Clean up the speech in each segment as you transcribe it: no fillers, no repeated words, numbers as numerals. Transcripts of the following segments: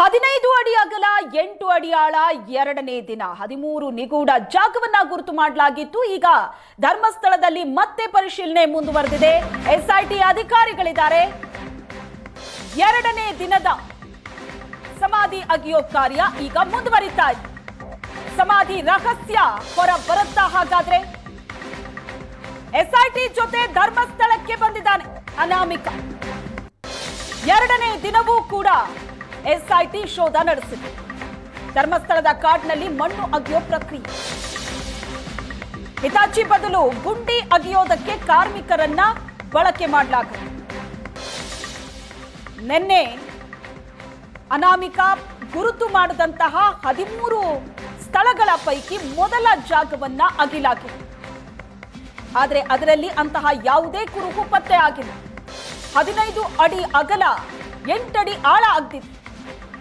15 ಅಡಿ ಅಗಲ 8 ಅಡಿ ಆಳ ಎರಡನೇ ದಿನ 13 ನಿಗೂಢ ಜಾಗವನ್ನ ಗುರುತು ಮಾಡಲಾಗಿತ್ತು. ಈಗ ಧರ್ಮಸ್ಥಳದಲ್ಲಿ ಮತ್ತೆ ಪರಿಶೀಲನೆ ಮುಂದುವರೆದಿದೆ. ಎಸ್ಐಟಿ ಅಧಿಕಾರಿಗಳಿದ್ದಾರೆ. ಎರಡನೇ ದಿನದ ಸಮಾಧಿ ಅಗಿಯೋ ಕಾರ್ಯ ಈಗ ಮುಂದುವರಿತಾ ಇದೆ. ಸಮಾಧಿ ರಹಸ್ಯ ಹೊರ ಬರುತ್ತಾ? ಹಾಗಾದ್ರೆ ಎಸ್ಐಟಿ ಜೊತೆ ಧರ್ಮಸ್ಥಳಕ್ಕೆ ಬಂದಿದ್ದಾನೆ ಅನಾಮಿಕ. ಎರಡನೇ ದಿನವೂ ಕೂಡ ಎಸ್ಐಟಿ ಶೋಧ ನಡೆಸಿದೆ. ಧರ್ಮಸ್ಥಳದ ಕಾಡ್ನಲ್ಲಿ ಮಣ್ಣು ಅಗಿಯೋ ಪ್ರಕ್ರಿಯೆ. ಹಿತಾಚಿ ಬದಲು ಗುಂಡಿ ಅಗಿಯೋದಕ್ಕೆ ಕಾರ್ಮಿಕರನ್ನ ಬಳಕೆ ಮಾಡಲಾಗಿದೆ. ನಿನ್ನೆ ಅನಾಮಿಕ ಗುರುತು ಮಾಡಿದಂತಹ 13 ಸ್ಥಳಗಳ ಪೈಕಿ ಮೊದಲ ಜಾಗವನ್ನ ಅಗಿಲಾಗಿದೆ. ಆದರೆ ಅದರಲ್ಲಿ ಅಂತಹ ಯಾವುದೇ ಕುರುಹು ಪತ್ತೆ ಆಗಿಲ್ಲ. 15 ಅಡಿ ಅಗಲ 8 ಅಡಿ ಆಳ ಅಗ್ದಿದೆ.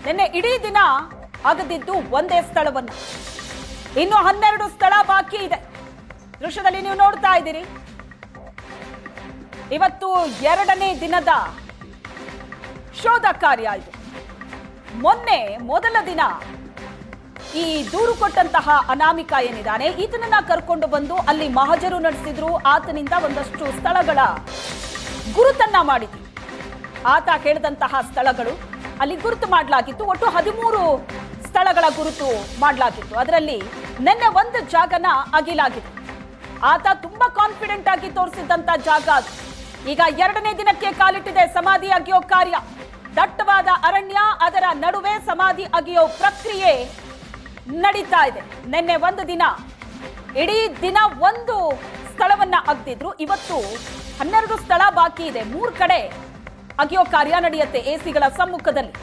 ನಿನ್ನೆ ಇಡೀ ದಿನ ಅಗದಿದ್ದು ಒಂದೇ ಸ್ಥಳವನ್ನು. ಇನ್ನು 12 ಸ್ಥಳ ಬಾಕಿ ಇದೆ. ದೃಶ್ಯದಲ್ಲಿ ನೀವು ನೋಡ್ತಾ ಇದ್ದೀರಿ. ಇವತ್ತು ಎರಡನೇ ದಿನದ ಶೋಧ ಕಾರ್ಯ ಇದು. ಮೊನ್ನೆ ಮೊದಲ ದಿನ ಈ ದೂರು ಕೊಟ್ಟಂತಹ ಅನಾಮಿಕ ಏನಿದ್ದಾನೆ, ಈತನನ್ನ ಕರ್ಕೊಂಡು ಬಂದು ಅಲ್ಲಿ ಮಹಜರು ನಡೆಸಿದ್ರು. ಆತನಿಂದ ಒಂದಷ್ಟು ಸ್ಥಳಗಳ ಗುರುತನ್ನ ಮಾಡಿದ್ರು. ಆತ ಹೇಳಿದಂತಹ ಸ್ಥಳಗಳು ಅಲ್ಲಿ ಗುರುತು ಮಾಡಲಾಗಿತ್ತು. ಒಟ್ಟು 13 ಸ್ಥಳಗಳ ಗುರುತು ಮಾಡಲಾಗಿತ್ತು. ಅದರಲ್ಲಿ ನಿನ್ನೆ ಒಂದು ಜಾಗನ ಅಗಿಲಾಗಿದೆ. ಆತ ತುಂಬಾ ಕಾನ್ಫಿಡೆಂಟ್ ಆಗಿ ತೋರಿಸಿದಂತ ಜಾಗ ಅದು. ಈಗ ಎರಡನೇ ದಿನಕ್ಕೆ ಕಾಲಿಟ್ಟಿದೆ ಸಮಾಧಿ ಅಗಿಯೋ ಕಾರ್ಯ. ದಟ್ಟವಾದ ಅರಣ್ಯ, ಅದರ ನಡುವೆ ಸಮಾಧಿ ಅಗಿಯೋ ಪ್ರಕ್ರಿಯೆ ನಡೀತಾ ಇದೆ. ನಿನ್ನೆ ಒಂದು ದಿನ ಇಡೀ ದಿನ ಒಂದು ಸ್ಥಳವನ್ನ ಅಗ್ದಿದ್ರು. ಇವತ್ತು 12 ಸ್ಥಳ ಬಾಕಿ ಇದೆ. 3 ಕಡೆ ಅಗಿಯೋ ಕಾರ್ಯ ನಡೆಯುತ್ತೆ ಎಸಿಗಳ ಸಮ್ಮುಖದಲ್ಲಿ.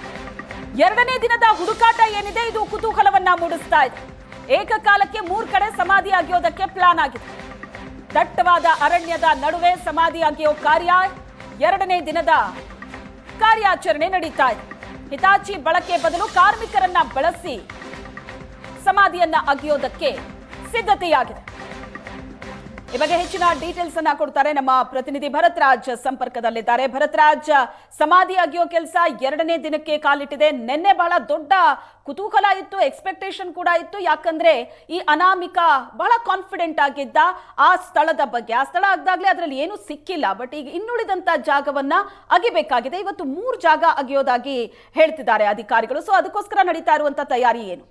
ಎರಡನೇ ದಿನದ ಹುಡುಕಾಟ ಏನಿದೆ, ಇದು ಕುತೂಹಲವನ್ನ ಮೂಡಿಸ್ತಾ ಇದೆ. ಏಕಕಾಲಕ್ಕೆ 3 ಕಡೆ ಸಮಾಧಿ ಅಗಿಯೋದಕ್ಕೆ ಪ್ಲಾನ್ ಆಗಿದೆ. ದಟ್ಟವಾದ ಅರಣ್ಯದ ನಡುವೆ ಸಮಾಧಿ ಅಗಿಯೋ ಕಾರ್ಯ ಎರಡನೇ ದಿನದ ಕಾರ್ಯಾಚರಣೆ ನಡೀತಾ ಇದೆ. ಹಿತಾಚಿ ಬಳಕೆ ಬದಲು ಕಾರ್ಮಿಕರನ್ನ ಬಳಸಿ ಸಮಾಧಿಯನ್ನ ಅಗಿಯೋದಕ್ಕೆ ಸಿದ್ಧತೆಯಾಗಿದೆ. ಈ ಬಗ್ಗೆ ಹೆಚ್ಚಿನ ಡೀಟೇಲ್ಸ್ ಅನ್ನ ಕೊಡ್ತಾರೆ ನಮ್ಮ ಪ್ರತಿನಿಧಿ ಭರತ್ ರಾಜ್ ಸಂಪರ್ಕದಲ್ಲಿದ್ದಾರೆ. ಭರತ್ ರಾಜ್, ಸಮಾಧಿ ಅಗಿಯೋ ಕೆಲಸ ಎರಡನೇ ದಿನಕ್ಕೆ ಕಾಲಿಟ್ಟಿದೆ. ನಿನ್ನೆ ಬಹಳ ದೊಡ್ಡ ಕುತೂಹಲ ಇತ್ತು, ಎಕ್ಸ್ಪೆಕ್ಟೇಷನ್ ಕೂಡ ಇತ್ತು. ಯಾಕಂದ್ರೆ ಈ ಅನಾಮಿಕ ಬಹಳ ಕಾನ್ಫಿಡೆಂಟ್ ಆಗಿದ್ದ ಆ ಸ್ಥಳದ ಬಗ್ಗೆ. ಆ ಸ್ಥಳ ಆಗದಾಗ್ಲೇ ಅದರಲ್ಲಿ ಏನು ಸಿಕ್ಕಿಲ್ಲ. ಬಟ್ ಈಗ ಇನ್ನುಳಿದಂತ ಜಾಗವನ್ನ ಅಗಿಬೇಕಾಗಿದೆ. ಇವತ್ತು 3 ಜಾಗ ಅಗಿಯೋದಾಗಿ ಹೇಳ್ತಿದ್ದಾರೆ ಅಧಿಕಾರಿಗಳು. ಸೊ ಅದಕ್ಕೋಸ್ಕರ ನಡೀತಾ ಇರುವಂತ ತಯಾರಿ ಏನು?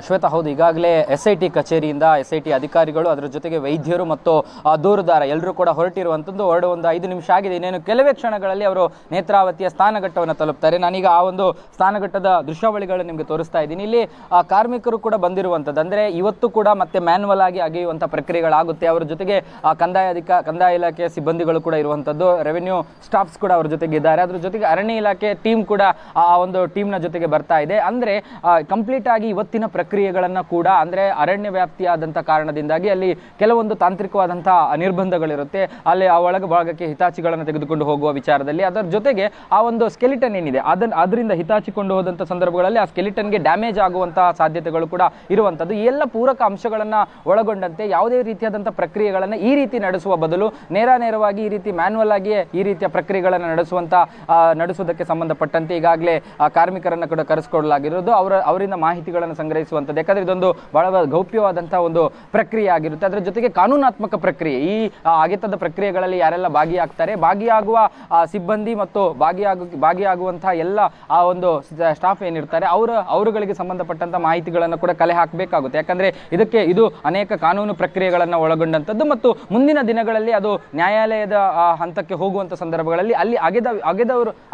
ಶ್ವೇತಾ, ಹೌದು, ಈಗಾಗಲೇ SIT ಕಚೇರಿಯಿಂದ SIT ಅಧಿಕಾರಿಗಳು, ಅದರ ಜೊತೆಗೆ ವೈದ್ಯರು ಮತ್ತು ದೂರುದಾರ ಎಲ್ಲರೂ ಕೂಡ ಹೊರಟಿರುವಂಥದ್ದು. ಹೊರಡು ಒಂದು 5 ನಿಮಿಷ ಆಗಿದೆ. ಇನ್ನೇನು ಕೆಲವೇ ಕ್ಷಣಗಳಲ್ಲಿ ಅವರು ನೇತ್ರಾವತಿಯ ಸ್ಥಾನಘಟ್ಟವನ್ನು ತಲುಪ್ತಾರೆ. ನಾನೀಗ ಆ ಒಂದು ಸ್ಥಾನಘಟ್ಟದ ದೃಶ್ಯಾವಳಿಗಳು ನಿಮಗೆ ತೋರಿಸ್ತಾ ಇದ್ದೀನಿ. ಇಲ್ಲಿ ಕಾರ್ಮಿಕರು ಕೂಡ ಬಂದಿರುವಂಥದ್ದು. ಅಂದರೆ ಇವತ್ತು ಕೂಡ ಮತ್ತೆ ಮ್ಯಾನ್ಯಲ್ ಆಗಿ ಅಗೆಯುವಂಥ ಪ್ರಕ್ರಿಯೆಗಳಾಗುತ್ತೆ. ಅವರ ಜೊತೆಗೆ ಕಂದಾಯ ಇಲಾಖೆಯ ಸಿಬ್ಬಂದಿಗಳು ಕೂಡ ಇರುವಂಥದ್ದು. ರೆವೆನ್ಯೂ ಸ್ಟಾಫ್ಸ್ ಕೂಡ ಅವರ ಜೊತೆಗೆ ಇದ್ದಾರೆ. ಅದ್ರ ಜೊತೆಗೆ ಅರಣ್ಯ ಇಲಾಖೆ ಟೀಮ್ ಕೂಡ ಆ ಒಂದು ಟೀಮ್ನ ಜೊತೆಗೆ ಬರ್ತಾ ಇದೆ. ಅಂದರೆ ಕಂಪ್ಲೀಟ್ ಆಗಿ ಇವತ್ತಿನ ಪ್ರಕ್ರಿಯೆಗಳನ್ನ ಕೂಡ, ಅಂದ್ರೆ ಅರಣ್ಯ ವ್ಯಾಪ್ತಿಯಾದಂಥ ಕಾರಣದಿಂದಾಗಿ ಅಲ್ಲಿ ಕೆಲವೊಂದು ತಾಂತ್ರಿಕವಾದಂತಹ ನಿರ್ಬಂಧಗಳಿರುತ್ತೆ. ಅಲ್ಲಿ ಆ ಭಾಗಕ್ಕೆ ಹಿತಾಚಿಗಳನ್ನು ತೆಗೆದುಕೊಂಡು ಹೋಗುವ ವಿಚಾರದಲ್ಲಿ. ಅದರ ಜೊತೆಗೆ ಆ ಒಂದು ಸ್ಕೆಲಿಟನ್ ಏನಿದೆ ಅದರಿಂದ ಹಿತಾಚಿಕೊಂಡು ಹೋದಂಥ ಸಂದರ್ಭಗಳಲ್ಲಿ ಆ ಸ್ಕೆಲಿಟನ್ಗೆ ಡ್ಯಾಮೇಜ್ ಆಗುವಂತಹ ಸಾಧ್ಯತೆಗಳು ಕೂಡ ಇರುವಂಥದ್ದು. ಈ ಎಲ್ಲ ಪೂರಕ ಅಂಶಗಳನ್ನ ಒಳಗೊಂಡಂತೆ ಯಾವುದೇ ರೀತಿಯಾದಂಥ ಪ್ರಕ್ರಿಯೆಗಳನ್ನು ಈ ರೀತಿ ನಡೆಸುವ ಬದಲು ನೇರವಾಗಿ ಈ ರೀತಿ ಮ್ಯಾನ್ಯಲ್ ಆಗಿ ಈ ರೀತಿಯ ಪ್ರಕ್ರಿಯೆಗಳನ್ನು ನಡೆಸುವುದಕ್ಕೆ ಸಂಬಂಧಪಟ್ಟಂತೆ ಈಗಾಗಲೇ ಕಾರ್ಮಿಕರನ್ನ ಕೂಡ ಕರೆಸಿಕೊಳ್ಳಲಾಗಿರೋದು. ಅವರಿಂದ ಮಾಹಿತಿಗಳನ್ನು ಸಂಗ್ರಹಿಸುವಂಥದ್ದು. ಯಾಕಂದ್ರೆ ಇದೊಂದು ಬಹಳ ಗೌಪ್ಯವಾದಂತಹ ಒಂದು ಪ್ರಕ್ರಿಯೆ ಆಗಿರುತ್ತೆ. ಅದರ ಜೊತೆಗೆ ಕಾನೂನಾತ್ಮಕ ಪ್ರಕ್ರಿಯೆ. ಈ ಅಗೆತದ ಪ್ರಕ್ರಿಯೆಗಳಲ್ಲಿ ಯಾರೆಲ್ಲ ಭಾಗಿಯಾಗ್ತಾರೆ, ಭಾಗಿಯಾಗುವ ಸಿಬ್ಬಂದಿ ಮತ್ತು ಭಾಗಿಯಾಗುವಂತಹ ಎಲ್ಲ ಆ ಒಂದು ಸ್ಟಾಫ್ ಏನಿರ್ತಾರೆ ಅವರುಗಳಿಗೆ ಸಂಬಂಧಪಟ್ಟಂತ ಮಾಹಿತಿಗಳನ್ನು ಕೂಡ ಕಲೆ ಹಾಕಬೇಕಾಗುತ್ತೆ. ಯಾಕಂದ್ರೆ ಇದು ಅನೇಕ ಕಾನೂನು ಪ್ರಕ್ರಿಯೆಗಳನ್ನು ಒಳಗೊಂಡಂಥದ್ದು ಮತ್ತು ಮುಂದಿನ ದಿನಗಳಲ್ಲಿ ಅದು ನ್ಯಾಯಾಲಯದ ಹಂತಕ್ಕೆ ಹೋಗುವಂತ ಸಂದರ್ಭಗಳಲ್ಲಿ ಅಲ್ಲಿ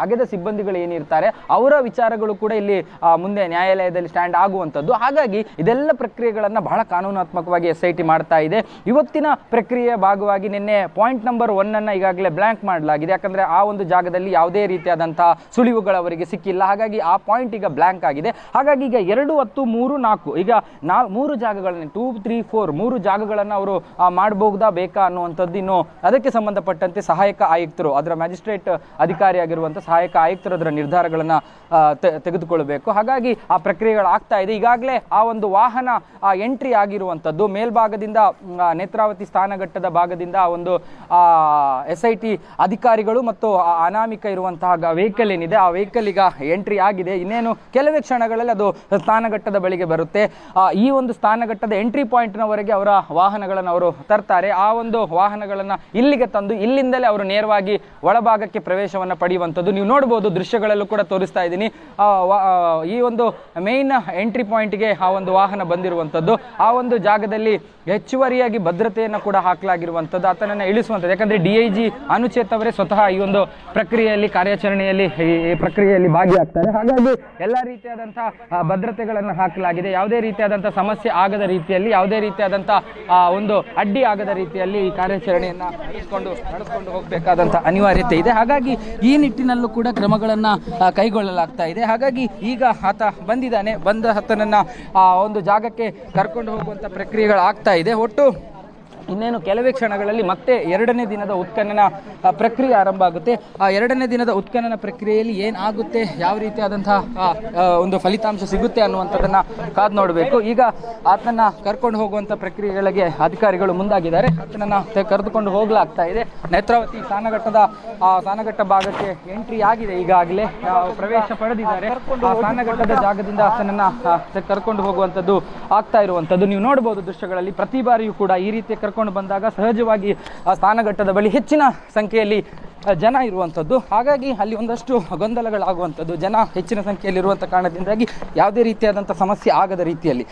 ಅಗೆದ ಸಿಬ್ಬಂದಿಗಳು ಏನಿರ್ತಾರೆ ಅವರ ವಿಚಾರಗಳು ಕೂಡ ಇಲ್ಲಿ ಮುಂದೆ ನ್ಯಾಯಾಲಯದಲ್ಲಿ ಸ್ಟ್ಯಾಂಡ್ ಆಗುವಂಥದ್ದು. ಹಾಗಾಗಿ ಇದೆಲ್ಲ ಪ್ರಕ್ರಿಯೆಗಳನ್ನು ಬಹಳ ಕಾನೂನಾತ್ಮಕವಾಗಿ SIT ಮಾಡ್ತಾ ಇದೆ. ಇವತ್ತಿನ ಪ್ರಕ್ರಿಯೆಯ ಭಾಗವಾಗಿ ನಿನ್ನೆ ಪಾಯಿಂಟ್ ನಂಬರ್ 1 ಅನ್ನ ಈಗಾಗಲೇ ಬ್ಲಾಂಕ್ ಮಾಡಲಾಗಿದೆ. ಯಾಕಂದ್ರೆ ಆ ಒಂದು ಜಾಗದಲ್ಲಿ ಯಾವುದೇ ರೀತಿಯಾದಂತಹ ಸುಳಿವುಗಳು ಅವರಿಗೆ ಸಿಕ್ಕಿಲ್ಲ. ಹಾಗಾಗಿ ಆ ಪಾಯಿಂಟ್ ಈಗ ಬ್ಲಾಂಕ್ ಆಗಿದೆ. ಹಾಗಾಗಿ ಈಗ 2, 10, 3, 4 ಈಗ 3 ಜಾಗಗಳನ್ನು 2, 3, 4 3 ಜಾಗಗಳನ್ನು ಅವರು ಮಾಡಬಹುದಾ ಬೇಕಾ ಅನ್ನುವಂಥದ್ದು ಇನ್ನು ಅದಕ್ಕೆ ಸಂಬಂಧಪಟ್ಟಂತೆ ಸಹಾಯಕ ಆಯುಕ್ತರು, ಅದರ ಮ್ಯಾಜಿಸ್ಟ್ರೇಟ್ ಅಧಿಕಾರಿಯಾಗಿರುವಂತಹ ಸಹಾಯಕ ಆಯುಕ್ತರು ಅದರ ನಿರ್ಧಾರಗಳನ್ನು ತೆಗೆದುಕೊಳ್ಳಬೇಕು. ಹಾಗಾಗಿ ಆ ಪ್ರಕ್ರಿಯೆಗಳು ಆಗ್ತಾ ಇದೆ. ಈಗ ಈಗಾಗಲೇ ಆ ಒಂದು ವಾಹನ ಎಂಟ್ರಿ ಆಗಿರುವಂಥದ್ದು ಮೇಲ್ಭಾಗದಿಂದ ನೇತ್ರಾವತಿ ಸ್ನಾನಘಟ್ಟದ ಭಾಗದಿಂದ ಆ ಒಂದು SIT ಅಧಿಕಾರಿಗಳು ಮತ್ತು ಅನಾಮಿಕ ಇರುವಂತಹ ವೆಹಿಕಲ್ ಏನಿದೆ ಆ ವೆಹಿಕಲ್ ಈಗ ಎಂಟ್ರಿ ಆಗಿದೆ. ಇನ್ನೇನು ಕೆಲವೇ ಕ್ಷಣಗಳಲ್ಲಿ ಅದು ಸ್ನಾನಘಟ್ಟದ ಬಳಿಗೆ ಬರುತ್ತೆ. ಈ ಒಂದು ಸ್ನಾನಘಟ್ಟದ ಎಂಟ್ರಿ ಪಾಯಿಂಟ್ನವರೆಗೆ ಅವರ ವಾಹನಗಳನ್ನು ಅವರು ತರ್ತಾರೆ. ಆ ಒಂದು ವಾಹನಗಳನ್ನು ಇಲ್ಲಿಗೆ ತಂದು ಇಲ್ಲಿಂದಲೇ ಅವರು ನೇರವಾಗಿ ಒಳಭಾಗಕ್ಕೆ ಪ್ರವೇಶವನ್ನು ಪಡೆಯುವಂಥದ್ದು. ನೀವು ನೋಡ್ಬೋದು, ದೃಶ್ಯಗಳಲ್ಲೂ ಕೂಡ ತೋರಿಸ್ತಾ ಇದ್ದೀನಿ. ಈ ಒಂದು ಮೇನ್ ಎಂಟ್ರಿ ಪಾಯಿಂಟ್ಗೆ ಆ ಒಂದು ವಾಹನ ಬಂದಿರುವಂಥದ್ದು. ಆ ಒಂದು ಜಾಗದಲ್ಲಿ ಹೆಚ್ಚುವರಿಯಾಗಿ ಭದ್ರತೆಯನ್ನು ಕೂಡ ಹಾಕಲಾಗಿರುವಂಥದ್ದು, ಆತನನ್ನು ಇಳಿಸುವಂಥದ್ದು. ಯಾಕಂದರೆ DIG ಅನುಚೇತ್ ಅವರೇ ಸ್ವತಃ ಈ ಒಂದು ಪ್ರಕ್ರಿಯೆಯಲ್ಲಿ ಕಾರ್ಯಾಚರಣೆಯಲ್ಲಿ ಈ ಪ್ರಕ್ರಿಯೆಯಲ್ಲಿ ಭಾಗಿಯಾಗ್ತಾರೆ. ಹಾಗಾಗಿ ಎಲ್ಲ ರೀತಿಯಾದಂತಹ ಭದ್ರತೆಗಳನ್ನು ಹಾಕಲಾಗಿದೆ. ಯಾವುದೇ ರೀತಿಯಾದಂಥ ಸಮಸ್ಯೆ ಆಗದ ರೀತಿಯಲ್ಲಿ, ಯಾವುದೇ ರೀತಿಯಾದಂಥ ಒಂದು ಅಡ್ಡಿ ಆಗದ ರೀತಿಯಲ್ಲಿ ಈ ಕಾರ್ಯಾಚರಣೆಯನ್ನು ನಡೆಸ್ಕೊಂಡು ಹೋಗಬೇಕಾದಂಥ ಅನಿವಾರ್ಯತೆ ಇದೆ. ಹಾಗಾಗಿ ಈ ನಿಟ್ಟಿನಲ್ಲೂ ಕೂಡ ಕ್ರಮಗಳನ್ನು ಕೈಗೊಳ್ಳಲಾಗ್ತಾ ಇದೆ. ಹಾಗಾಗಿ ಈಗ ಆತ ಬಂದಿದ್ದಾನೆ, ಬಂದ ಆತನನ್ನು ಒಂದು ಜಾಗಕ್ಕೆ ಕರ್ಕೊಂಡು ಹೋಗುವಂಥ ಪ್ರಕ್ರಿಯೆಗಳಾಗ್ತಾ ಇದೆ. ಒಟ್ಟು ಇನ್ನೇನು ಕೆಲವೇ ಕ್ಷಣಗಳಲ್ಲಿ ಮತ್ತೆ 2ನೇ ದಿನದ ಉತ್ಖನನ ಪ್ರಕ್ರಿಯೆ ಆರಂಭ ಆಗುತ್ತೆ. ಆ 2ನೇ ದಿನದ ಉತ್ಖನನ ಪ್ರಕ್ರಿಯೆಯಲ್ಲಿ ಏನಾಗುತ್ತೆ, ಯಾವ ರೀತಿಯಾದಂತಹ ಒಂದು ಫಲಿತಾಂಶ ಸಿಗುತ್ತೆ ಅನ್ನುವಂಥದ್ದನ್ನು ಕಾದು ನೋಡಬೇಕು. ಈಗ ಆತನ ಕರ್ಕೊಂಡು ಹೋಗುವಂಥ ಪ್ರಕ್ರಿಯೆಗಳಿಗೆ ಅಧಿಕಾರಿಗಳು ಮುಂದಾಗಿದ್ದಾರೆ. ಆತನನ್ನು ಕರೆದುಕೊಂಡು ಹೋಗಲಾಗ್ತಾ ಇದೆ. ನೇತ್ರಾವತಿ ಸ್ನಾನಘಟ್ಟ ಭಾಗಕ್ಕೆ ಎಂಟ್ರಿ ಆಗಿದೆ. ಈಗಾಗಲೇ ಪ್ರವೇಶ ಪಡೆದಿದ್ದಾರೆ. ಆ ಸ್ನಾನಘಟ್ಟದ ಜಾಗದಿಂದ ಆತನನ್ನು ಕರ್ಕೊಂಡು ಹೋಗುವಂಥದ್ದು ಆಗ್ತಾ ಇರುವಂಥದ್ದು ನೀವು ನೋಡ್ಬೋದು ದೃಶ್ಯಗಳಲ್ಲಿ. ಪ್ರತಿ ಬಾರಿಯೂ ಕೂಡ ಈ ರೀತಿಯ ಕರ್ಕೊಂಡು ಬಂದಾಗ ಸಹಜವಾಗಿ ಆ ಸ್ನಾನಘಟ್ಟದ ಬಳಿ ಹೆಚ್ಚಿನ ಸಂಖ್ಯೆಯಲ್ಲಿ ಜನ ಇರುವಂಥದ್ದು. ಹಾಗಾಗಿ ಅಲ್ಲಿ ಒಂದಷ್ಟು ಗೊಂದಲಗಳಾಗುವಂಥದ್ದು. ಜನ ಹೆಚ್ಚಿನ ಸಂಖ್ಯೆಯಲ್ಲಿ ಇರುವಂಥ ಕಾರಣದಿಂದಾಗಿ ಯಾವುದೇ ರೀತಿಯಾದಂಥ ಸಮಸ್ಯೆ ಆಗದ ರೀತಿಯಲ್ಲಿ,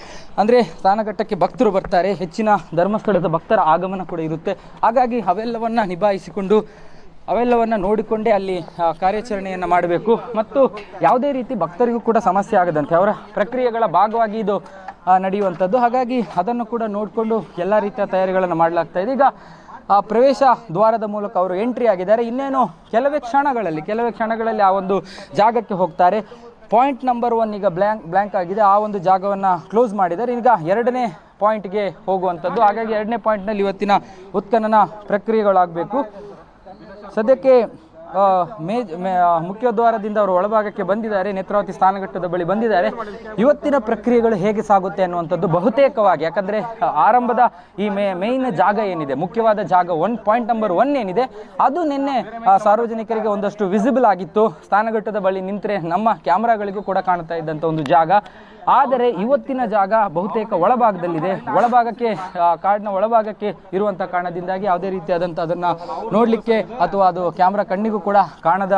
ಅಂದರೆ ಸ್ನಾನಘಟ್ಟಕ್ಕೆ ಭಕ್ತರು ಬರ್ತಾರೆ, ಹೆಚ್ಚಿನ ಧರ್ಮಸ್ಥಳದ ಭಕ್ತರ ಆಗಮನ ಕೂಡ ಇರುತ್ತೆ. ಹಾಗಾಗಿ ಅವೆಲ್ಲವನ್ನು ನಿಭಾಯಿಸಿಕೊಂಡು ಅವೆಲ್ಲವನ್ನು ನೋಡಿಕೊಂಡೇ ಅಲ್ಲಿ ಕಾರ್ಯಾಚರಣೆಯನ್ನು ಮಾಡಬೇಕು. ಮತ್ತು ಯಾವುದೇ ರೀತಿ ಭಕ್ತರಿಗೂ ಕೂಡ ಸಮಸ್ಯೆ ಆಗದಂತೆ ಅವರ ಪ್ರಕ್ರಿಯೆಗಳ ಭಾಗವಾಗಿ ಇದು ನಡೆಯುವಂಥದ್ದು. ಹಾಗಾಗಿ ಅದನ್ನು ಕೂಡ ನೋಡಿಕೊಂಡು ಎಲ್ಲ ರೀತಿಯ ತಯಾರಿಗಳನ್ನು ಮಾಡಲಾಗ್ತಾ ಇದೆ. ಈಗ ಪ್ರವೇಶ ದ್ವಾರದ ಮೂಲಕ ಅವರು ಎಂಟ್ರಿ ಆಗಿದ್ದಾರೆ. ಇನ್ನೇನು ಕೆಲವೇ ಕ್ಷಣಗಳಲ್ಲಿ ಆ ಒಂದು ಜಾಗಕ್ಕೆ ಹೋಗ್ತಾರೆ. ಪಾಯಿಂಟ್ ನಂಬರ್ 1 ಈಗ ಬ್ಲ್ಯಾಂಕ್ ಆಗಿದೆ. ಆ ಒಂದು ಜಾಗವನ್ನು ಕ್ಲೋಸ್ ಮಾಡಿದ್ದಾರೆ. ಈಗ 2ನೇ ಪಾಯಿಂಟ್ಗೆ ಹೋಗುವಂಥದ್ದು. ಹಾಗಾಗಿ 2ನೇ ಪಾಯಿಂಟ್ನಲ್ಲಿ ಇವತ್ತಿನ ಉತ್ಖನನ ಪ್ರಕ್ರಿಯೆಗಳಾಗಬೇಕು. ಸದ್ಯಕ್ಕೆ ಮುಖ್ಯ ದ್ವಾರದಿಂದ ಅವರು ಒಳಭಾಗಕ್ಕೆ ಬಂದಿದ್ದಾರೆ. ನೇತ್ರಾವತಿ ಸ್ನಾನಘಟ್ಟದ ಬಳಿ ಬಂದಿದ್ದಾರೆ. ಇವತ್ತಿನ ಪ್ರಕ್ರಿಯೆಗಳು ಹೇಗೆ ಸಾಗುತ್ತೆ ಅನ್ನುವಂಥದ್ದು ಬಹುತೇಕವಾಗಿ, ಯಾಕಂದರೆ ಆರಂಭದ ಈ ಮೇಯ್ನ್ ಜಾಗ ಏನಿದೆ, ಮುಖ್ಯವಾದ ಜಾಗ ಪಾಯಿಂಟ್ ನಂಬರ್ 1 ಏನಿದೆ, ಅದು ನಿನ್ನೆ ಸಾರ್ವಜನಿಕರಿಗೆ ಒಂದಷ್ಟು ವಿಸಿಬಲ್ ಆಗಿತ್ತು. ಸ್ನಾನಘಟ್ಟದ ಬಳಿ ನಿಂತರೆ ನಮ್ಮ ಕ್ಯಾಮ್ರಾಗಳಿಗೂ ಕೂಡ ಕಾಣ್ತಾ ಇದ್ದಂಥ ಒಂದು ಜಾಗ. ಆದರೆ ಇವತ್ತಿನ ಜಾಗ ಬಹುತೇಕ ಒಳಭಾಗದಲ್ಲಿದೆ. ಒಳಭಾಗಕ್ಕೆ ಕಾಡಿನ ಒಳಭಾಗಕ್ಕೆ ಇರುವಂಥ ಕಾರಣದಿಂದಾಗಿ ಯಾವುದೇ ರೀತಿಯಾದಂಥ ಅದನ್ನು ನೋಡಲಿಕ್ಕೆ ಅಥವಾ ಅದು ಕ್ಯಾಮ್ರಾ ಕಣ್ಣಿಗೂ ಕೂಡ ಕಾಣದ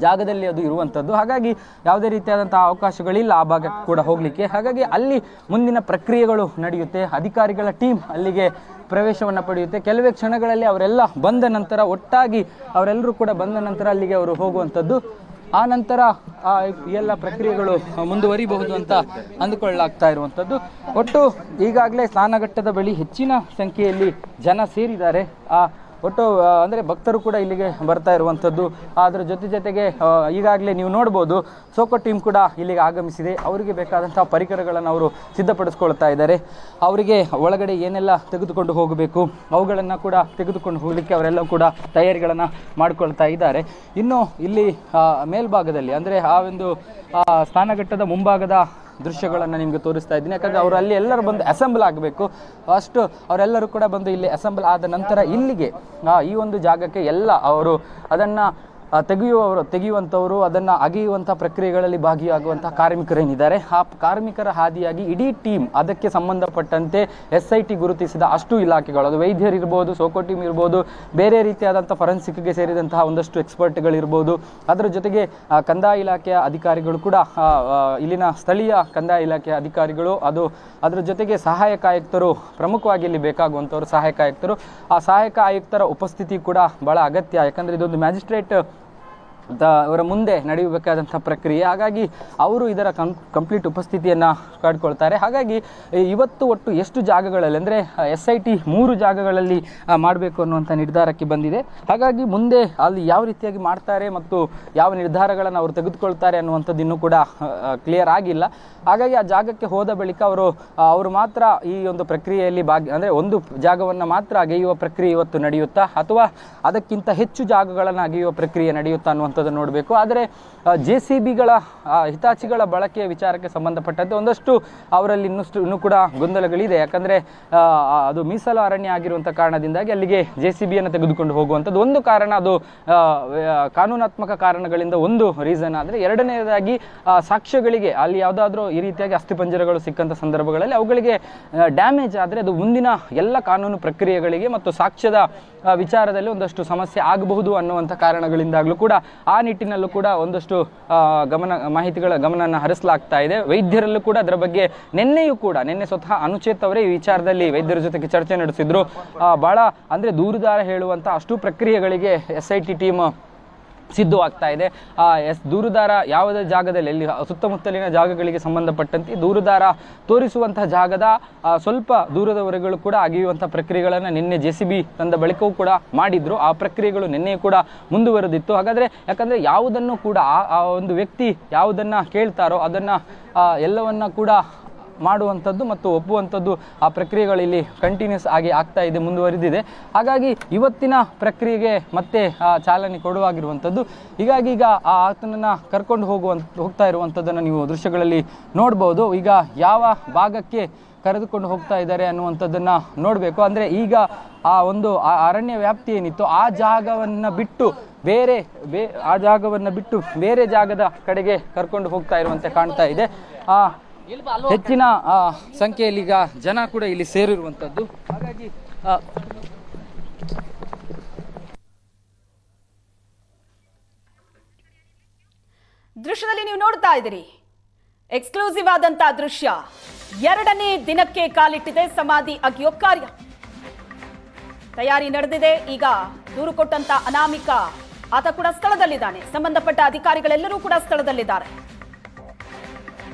ಜಾಗದಲ್ಲಿ ಅದು ಇರುವಂಥದ್ದು. ಹಾಗಾಗಿ ಯಾವುದೇ ರೀತಿಯಾದಂಥ ಅವಕಾಶಗಳಿಲ್ಲ ಆ ಭಾಗಕ್ಕೆ ಕೂಡ ಹೋಗಲಿಕ್ಕೆ. ಹಾಗಾಗಿ ಅಲ್ಲಿ ಮುಂದಿನ ಪ್ರಕ್ರಿಯೆಗಳು ನಡೆಯುತ್ತೆ. ಅಧಿಕಾರಿಗಳ ಟೀಮ್ ಅಲ್ಲಿಗೆ ಪ್ರವೇಶವನ್ನು ಪಡೆಯುತ್ತೆ. ಕೆಲವೇ ಕ್ಷಣಗಳಲ್ಲಿ ಅವರೆಲ್ಲ ಬಂದ ನಂತರ, ಒಟ್ಟಾಗಿ ಅವರೆಲ್ಲರೂ ಕೂಡ ಬಂದ ನಂತರ ಅಲ್ಲಿಗೆ ಅವರು ಹೋಗುವಂಥದ್ದು. ಆ ನಂತರ ಎಲ್ಲ ಪ್ರಕ್ರಿಯೆಗಳು ಮುಂದುವರಿಬಹುದು ಅಂತ ಅಂದುಕೊಳ್ಳಲಾಗ್ತಾ ಇರುವಂಥದ್ದು. ಒಟ್ಟು ಈಗಾಗಲೇ ಸ್ನಾನಘಟ್ಟದ ಬಳಿ ಹೆಚ್ಚಿನ ಸಂಖ್ಯೆಯಲ್ಲಿ ಜನ ಸೇರಿದ್ದಾರೆ. ಒಟ್ಟು ಅಂದರೆ ಭಕ್ತರು ಕೂಡ ಇಲ್ಲಿಗೆ ಬರ್ತಾ ಇರುವಂಥದ್ದು. ಅದರ ಜೊತೆಗೆ ಈಗಾಗಲೇ ನೀವು ನೋಡ್ಬೋದು, ಸೋಕೋ ಟೀಮ್ ಕೂಡ ಇಲ್ಲಿಗೆ ಆಗಮಿಸಿದೆ. ಅವರಿಗೆ ಬೇಕಾದಂಥ ಪರಿಕರಗಳನ್ನು ಅವರು ಸಿದ್ಧಪಡಿಸ್ಕೊಳ್ತಾ ಇದ್ದಾರೆ. ಅವರಿಗೆ ಒಳಗಡೆ ಏನೆಲ್ಲ ತೆಗೆದುಕೊಂಡು ಹೋಗಬೇಕು ಅವುಗಳನ್ನು ಕೂಡ ತೆಗೆದುಕೊಂಡು ಹೋಗಲಿಕ್ಕೆ ಅವರೆಲ್ಲ ಕೂಡ ತಯಾರಿಗಳನ್ನು ಮಾಡಿಕೊಳ್ತಾ ಇದ್ದಾರೆ. ಇನ್ನು ಇಲ್ಲಿ ಮೇಲ್ಭಾಗದಲ್ಲಿ, ಅಂದರೆ ಆ ಒಂದು ಸ್ನಾನಘಟ್ಟದ ಮುಂಭಾಗದ ದೃಶ್ಯಗಳನ್ನು ನಿಮಗೆ ತೋರಿಸ್ತಾ ಇದ್ದೀನಿ. ಯಾಕಂದರೆ ಅವರು ಅಲ್ಲಿ ಎಲ್ಲರೂ ಬಂದು ಅಸೆಂಬಲ್ ಆಗಬೇಕು. ಅಷ್ಟು ಅವರೆಲ್ಲರೂ ಕೂಡ ಬಂದು ಇಲ್ಲಿ ಅಸೆಂಬಲ್ ಆದ ನಂತರ ಇಲ್ಲಿಗೆ ಈ ಒಂದು ಜಾಗಕ್ಕೆ ಎಲ್ಲ ಅವರು ಅದನ್ನು ತೆಗೆಯುವಂಥವರು, ಅದನ್ನು ಅಗೆಯುವಂಥ ಪ್ರಕ್ರಿಯೆಗಳಲ್ಲಿ ಭಾಗಿಯಾಗುವಂಥ ಕಾರ್ಮಿಕರೇನಿದ್ದಾರೆ, ಆ ಕಾರ್ಮಿಕರ ಹಾದಿಯಾಗಿ ಇಡೀ ಟೀಮ್, ಅದಕ್ಕೆ ಸಂಬಂಧಪಟ್ಟಂತೆ SIT ಗುರುತಿಸಿದ ಅಷ್ಟು ಇಲಾಖೆಗಳು, ಅದು ವೈದ್ಯರಿರ್ಬೋದು, ಸೋಕೋ ಟೀಮ್ ಇರ್ಬೋದು, ಬೇರೆ ರೀತಿಯಾದಂಥ ಫೊರೆನ್ಸಿಕ್ಗೆ ಸೇರಿದಂತಹ ಒಂದಷ್ಟು ಎಕ್ಸ್ಪರ್ಟ್ಗಳಿರ್ಬೋದು, ಅದರ ಜೊತೆಗೆ ಕಂದಾಯ ಇಲಾಖೆಯ ಅಧಿಕಾರಿಗಳು ಕೂಡ, ಇಲ್ಲಿನ ಸ್ಥಳೀಯ ಕಂದಾಯ ಇಲಾಖೆಯ ಅಧಿಕಾರಿಗಳು, ಅದರ ಜೊತೆಗೆ ಸಹಾಯಕ ಆಯುಕ್ತರು, ಪ್ರಮುಖವಾಗಿ ಇಲ್ಲಿ ಬೇಕಾಗುವಂಥವರು ಸಹಾಯಕ ಆಯುಕ್ತರು. ಆ ಸಹಾಯಕ ಆಯುಕ್ತರ ಉಪಸ್ಥಿತಿ ಕೂಡ ಭಾಳ ಅಗತ್ಯ. ಯಾಕಂದರೆ ಇದೊಂದು ಮ್ಯಾಜಿಸ್ಟ್ರೇಟ್ ಅವರ ಮುಂದೆ ನಡೆಯಬೇಕಾದಂಥ ಪ್ರಕ್ರಿಯೆ. ಹಾಗಾಗಿ ಅವರು ಇದರ ಕಂಪ್ಲೀಟ್ ಉಪಸ್ಥಿತಿಯನ್ನು ಕಾಡ್ಕೊಳ್ತಾರೆ. ಹಾಗಾಗಿ ಇವತ್ತು ಒಟ್ಟು ಎಷ್ಟು ಜಾಗಗಳಲ್ಲಿ, ಅಂದರೆ SIT 3 ಜಾಗಗಳಲ್ಲಿ ಮಾಡಬೇಕು ಅನ್ನುವಂಥ ನಿರ್ಧಾರಕ್ಕೆ ಬಂದಿದೆ. ಹಾಗಾಗಿ ಮುಂದೆ ಅಲ್ಲಿ ಯಾವ ರೀತಿಯಾಗಿ ಮಾಡ್ತಾರೆ ಮತ್ತು ಯಾವ ನಿರ್ಧಾರಗಳನ್ನು ಅವರು ತೆಗೆದುಕೊಳ್ತಾರೆ ಅನ್ನುವಂಥದ್ದು ಇನ್ನೂ ಕೂಡ ಕ್ಲಿಯರ್ ಆಗಿಲ್ಲ. ಹಾಗಾಗಿ ಆ ಜಾಗಕ್ಕೆ ಹೋದ ಬಳಿಕ ಅವರು ಮಾತ್ರ ಈ ಒಂದು ಪ್ರಕ್ರಿಯೆಯಲ್ಲಿ ಅಂದರೆ ಒಂದು ಜಾಗವನ್ನು ಮಾತ್ರ ಅಗೆಯುವ ಪ್ರಕ್ರಿಯೆ ಇವತ್ತು ನಡೆಯುತ್ತಾ, ಅಥವಾ ಅದಕ್ಕಿಂತ ಹೆಚ್ಚು ಜಾಗಗಳನ್ನು ಅಗೆಯುವ ಪ್ರಕ್ರಿಯೆ ನಡೆಯುತ್ತಾ ಅನ್ನುವಂಥ ಅನ್ನುವಂಥದ್ದು ನೋಡಬೇಕು. ಆದರೆ JCBಗಳ ಹಿತಾಚಿಗಳ ಬಳಕೆಯ ವಿಚಾರಕ್ಕೆ ಸಂಬಂಧಪಟ್ಟಂತೆ ಒಂದಷ್ಟು ಅವರಲ್ಲಿ ಇನ್ನೂ ಕೂಡ ಗೊಂದಲಗಳಿದೆ. ಯಾಕಂದರೆ ಅದು ಮೀಸಲು ಅರಣ್ಯ ಆಗಿರುವಂಥ ಕಾರಣದಿಂದಾಗಿ ಅಲ್ಲಿಗೆ JCBಯನ್ನು ತೆಗೆದುಕೊಂಡು ಹೋಗುವಂಥದ್ದು ಒಂದು ಕಾರಣ. ಅದು ಕಾನೂನಾತ್ಮಕ ಕಾರಣಗಳಿಂದ ಒಂದು ರೀಸನ್. ಆದರೆ ಎರಡನೇದಾಗಿ ಸಾಕ್ಷ್ಯಗಳಿಗೆ ಅಲ್ಲಿ ಯಾವುದಾದ್ರೂ ಈ ರೀತಿಯಾಗಿ ಅಸ್ಥಿಪಂಜರಗಳು ಸಿಕ್ಕಂಥ ಸಂದರ್ಭಗಳಲ್ಲಿ ಅವುಗಳಿಗೆ ಡ್ಯಾಮೇಜ್ ಆದರೆ ಅದು ಮುಂದಿನ ಎಲ್ಲ ಕಾನೂನು ಪ್ರಕ್ರಿಯೆಗಳಿಗೆ ಮತ್ತು ಸಾಕ್ಷ್ಯದ ವಿಚಾರದಲ್ಲಿ ಒಂದಷ್ಟು ಸಮಸ್ಯೆ ಆಗಬಹುದು ಅನ್ನುವಂಥ ಕಾರಣಗಳಿಂದಾಗಲೂ ಕೂಡ ಆ ನಿಟ್ಟಿನಲ್ಲೂ ಕೂಡ ಒಂದಷ್ಟು ಮಾಹಿತಿಗಳ ಗಮನವನ್ನು ಹರಿಸಲಾಗ್ತಾ ಇದೆ. ವೈದ್ಯರಲ್ಲೂ ಕೂಡ ಅದರ ಬಗ್ಗೆ ನಿನ್ನೆ ಸ್ವತಃ ಅನುಚೇತ್ ಅವರೇ ಈ ವಿಚಾರದಲ್ಲಿ ವೈದ್ಯರ ಜೊತೆಗೆ ಚರ್ಚೆ ನಡೆಸಿದ್ರು. ಬಹಳ ಅಂದರೆ ದೂರುದಾರ ಹೇಳುವಂಥ ಅಷ್ಟು ಪ್ರಕ್ರಿಯೆಗಳಿಗೆ SIT ಟೀಮ್ ಸಿದ್ಧವಾಗ್ತಾ ಇದೆ. ದೂರುದಾರ ಯಾವುದೇ ಜಾಗದಲ್ಲಿ ಎಲ್ಲಿ ಸುತ್ತಮುತ್ತಲಿನ ಜಾಗಗಳಿಗೆ ಸಂಬಂಧಪಟ್ಟಂತೆ ದೂರುದಾರ ತೋರಿಸುವಂತಹ ಜಾಗದ ಸ್ವಲ್ಪ ದೂರದವರೆಗಳು ಕೂಡ ಅಗೆಯುವಂಥ ಪ್ರಕ್ರಿಯೆಗಳನ್ನು ನಿನ್ನೆ JCB ತಂದ ಬಳಿಕವೂ ಕೂಡ ಮಾಡಿದ್ರು. ಆ ಪ್ರಕ್ರಿಯೆಗಳು ನಿನ್ನೆ ಕೂಡ ಮುಂದುವರೆದಿತ್ತು. ಯಾಕಂದರೆ ಯಾವುದನ್ನು ಕೂಡ ಆ ಒಂದು ವ್ಯಕ್ತಿ ಯಾವುದನ್ನು ಕೇಳ್ತಾರೋ ಅದನ್ನು ಎಲ್ಲವನ್ನ ಕೂಡ ಮಾಡುವಂಥದ್ದು ಮತ್ತು ಒಪ್ಪುವಂಥದ್ದು ಆ ಪ್ರಕ್ರಿಯೆಗಳಲ್ಲಿ ಕಂಟಿನ್ಯೂಸ್ ಆಗಿ ಆಗ್ತಾ ಇದೆ, ಮುಂದುವರಿದಿದೆ. ಹಾಗಾಗಿ ಇವತ್ತಿನ ಪ್ರಕ್ರಿಯೆಗೆ ಮತ್ತೆ ಚಾಲನೆ ಕೊಡುವಾಗಿರುವಂಥದ್ದು. ಹೀಗಾಗಿ ಈಗ ಆ ಆತನನ್ನು ಕರ್ಕೊಂಡು ಹೋಗ್ತಾ ಇರುವಂಥದ್ದನ್ನು ನೀವು ದೃಶ್ಯಗಳಲ್ಲಿ ನೋಡ್ಬೋದು. ಈಗ ಯಾವ ಭಾಗಕ್ಕೆ ಕರೆದುಕೊಂಡು ಹೋಗ್ತಾ ಇದ್ದಾರೆ ಅನ್ನುವಂಥದ್ದನ್ನು ನೋಡಬೇಕು. ಅಂದರೆ ಈಗ ಆ ಒಂದು ಅರಣ್ಯ ವ್ಯಾಪ್ತಿ ಏನಿತ್ತು ಆ ಜಾಗವನ್ನು ಬಿಟ್ಟು ಬೇರೆ ಜಾಗದ ಕಡೆಗೆ ಕರ್ಕೊಂಡು ಹೋಗ್ತಾ ಇರುವಂತೆ ಕಾಣ್ತಾ ಇದೆ. ಹೆಚ್ಚಿನ ಸಂಖ್ಯೆಯಲ್ಲಿ ಈಗ ಜನ ಕೂಡ ಇಲ್ಲಿ ಸೇರಿರುವಂಥದ್ದು. ಹಾಗಾಗಿ ದೃಶ್ಯದಲ್ಲಿ ನೀವು ನೋಡ್ತಾ ಇದ್ದೀರಿ ಎಕ್ಸ್ಕ್ಲೂಸಿವ್ ಆದಂತ ದೃಶ್ಯ. 2ನೇ ದಿನಕ್ಕೆ ಕಾಲಿಟ್ಟಿದೆ ಸಮಾಧಿ ಅಗೆಯೋ ಕಾರ್ಯ. ತಯಾರಿ ನಡೆದಿದೆ. ಈಗ ದೂರು ಕೊಟ್ಟಂತ ಅನಾಮಿಕ ಆತ ಕೂಡ ಸ್ಥಳದಲ್ಲಿದ್ದಾನೆ. ಸಂಬಂಧಪಟ್ಟ ಅಧಿಕಾರಿಗಳೆಲ್ಲರೂ ಕೂಡ ಸ್ಥಳದಲ್ಲಿದ್ದಾರೆ.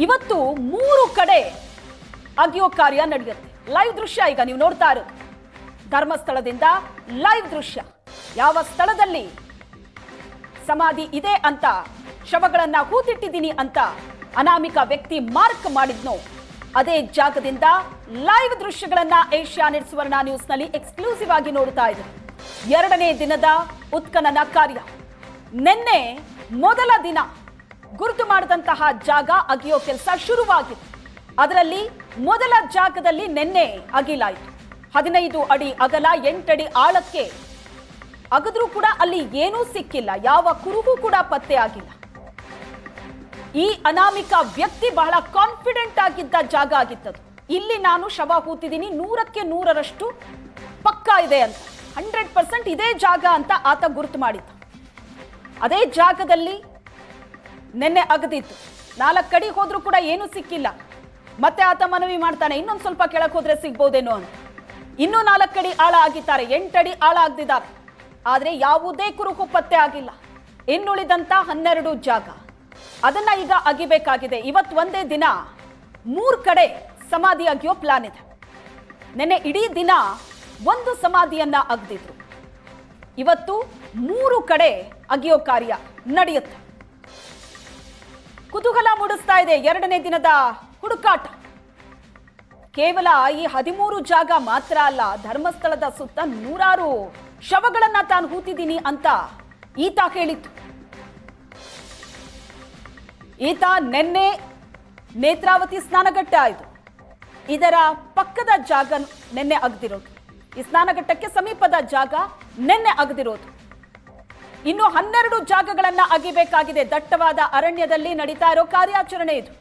ಇವತ್ತು 3 ಕಡೆ ಅಗೆಯೋ ಕಾರ್ಯ ನಡೆಯುತ್ತೆ. ಲೈವ್ ದೃಶ್ಯ ಈಗ ನೀವು ನೋಡ್ತಾ ಇರೋದು. ಧರ್ಮಸ್ಥಳದಿಂದ ಲೈವ್ ದೃಶ್ಯ. ಯಾವ ಸ್ಥಳದಲ್ಲಿ ಸಮಾಧಿ ಇದೆ ಅಂತ, ಶವಗಳನ್ನ ಹೂತಿಟ್ಟಿದ್ದೀನಿ ಅಂತ ಅನಾಮಿಕ ವ್ಯಕ್ತಿ ಮಾರ್ಕ್ ಮಾಡಿದ್ನೋ ಅದೇ ಜಾಗದಿಂದ ಲೈವ್ ದೃಶ್ಯಗಳನ್ನ ಏಷ್ಯಾನೆಟ್ ಸುವರ್ಣ ನ್ಯೂಸ್ ನಲ್ಲಿ ಎಕ್ಸ್ಕ್ಲೂಸಿವ್ ಆಗಿ ನೋಡ್ತಾ ಇದ್ದೀವಿ. 2ನೇ ದಿನದ ಉತ್ಖನನ ಕಾರ್ಯ. ನಿನ್ನೆ ಮೊದಲ ದಿನ ಗುರುತು ಮಾಡಿದಂತಹ ಜಾಗ ಅಗೆಯೋ ಕೆಲಸ ಶುರುವಾಗಿತ್ತು. ಅದರಲ್ಲಿ ಮೊದಲ ಜಾಗದಲ್ಲಿ ನಿನ್ನೆ ಅಗಿಲಾಯಿತು. 15 ಅಡಿ ಅಗಲ 8 ಅಡಿ ಆಳಕ್ಕೆ ಅಗದ್ರೂ ಕೂಡ ಅಲ್ಲಿ ಏನೂ ಸಿಕ್ಕಿಲ್ಲ. ಯಾವ ಕುರುಹು ಕೂಡ ಪತ್ತೆ ಆಗಿಲ್ಲ. ಈ ಅನಾಮಿಕ ವ್ಯಕ್ತಿ ಬಹಳ ಕಾನ್ಫಿಡೆಂಟ್ ಆಗಿದ್ದ ಜಾಗ ಆಗಿತ್ತದು. ಇಲ್ಲಿ ನಾನು ಶವ ಹೂತಿದ್ದೀನಿ 100ಕ್ಕೆ 100ರಷ್ಟು ಪಕ್ಕ ಇದೆ ಅಂತ, 100% ಇದೇ ಜಾಗ ಅಂತ ಆತ ಗುರುತು ಮಾಡಿದ್ದ. ಅದೇ ಜಾಗದಲ್ಲಿ ನಿನ್ನೆ ಅಗದಿತ್ತು. 4 ಅಡಿ ಹೋದ್ರೂ ಕೂಡ ಏನೂ ಸಿಕ್ಕಿಲ್ಲ. ಮತ್ತೆ ಆತ ಮನವಿ ಮಾಡ್ತಾನೆ, ಇನ್ನೊಂದು ಸ್ವಲ್ಪ ಕೆಳಕ್ಕೆ ಹೋದ್ರೆ ಸಿಗ್ಬೋದೇನೋ ಅಂತ. ಇನ್ನೂ 4 ಅಡಿ ಆಳ ಆಗಿದ್ದಾರೆ, 8 ಅಡಿ ಆಳ ಆಗದಿದ್ದಾರೆ. ಆದರೆ ಯಾವುದೇ ಕುರುಹು ಪತ್ತೆ ಆಗಿಲ್ಲ. ಇನ್ನುಳಿದಂತ 12 ಜಾಗ ಅದನ್ನ ಈಗ ಅಗಿಬೇಕಾಗಿದೆ. ಇವತ್ತು ಒಂದೇ ದಿನ 3 ಕಡೆ ಸಮಾಧಿ ಅಗಿಯೋ ಪ್ಲಾನ್ ಇದೆ. ನಿನ್ನೆ ಇಡೀ ದಿನ ಒಂದು ಸಮಾಧಿಯನ್ನ ಅಗದಿದ್ರು. ಇವತ್ತು 3 ಕಡೆ ಅಗಿಯೋ ಕಾರ್ಯ ನಡೆಯುತ್ತೆ. ಕುತೂಹಲ ಮೂಡಿಸ್ತಾ ಇದೆ 2ನೇ ದಿನದ ಹುಡುಕಾಟ. ಕೇವಲ ಈ 13 ಜಾಗ ಮಾತ್ರ ಅಲ್ಲ, ಧರ್ಮಸ್ಥಳದ ಸುತ್ತ 100 ಶವಗಳನ್ನ ತಾನು ಹೂತಿದ್ದೀನಿ ಅಂತ ಈತ ಹೇಳಿತ್ತು. ಈತ ನಿನ್ನೆ ನೇತ್ರಾವತಿ ಸ್ನಾನಘಟ್ಟ ಆಯಿತು. ಇದರ ಪಕ್ಕದ ಜಾಗ ನಿನ್ನೆ ಅಗದಿರೋದು. ಈ ಸ್ನಾನಘಟ್ಟಕ್ಕೆ ಸಮೀಪದ ಜಾಗ ನಿನ್ನೆ ಅಗದಿರೋದು. ಇನ್ನು 12 ಜಾಗಗಳನ್ನ ಅಗಿಬೇಕಾಗಿದೆ. ದಟ್ಟವಾದ ಅರಣ್ಯದಲ್ಲಿ ನಡೀತಾ ಇರೋ ಕಾರ್ಯಾಚರಣೆ ಇದು.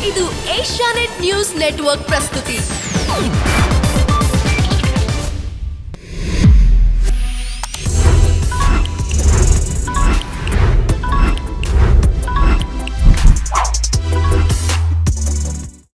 ಇದು ಏಷ್ಯಾನೆಟ್ ನ್ಯೂಸ್ ನೆಟ್ವರ್ಕ್ ಪ್ರಸ್ತುತಿ.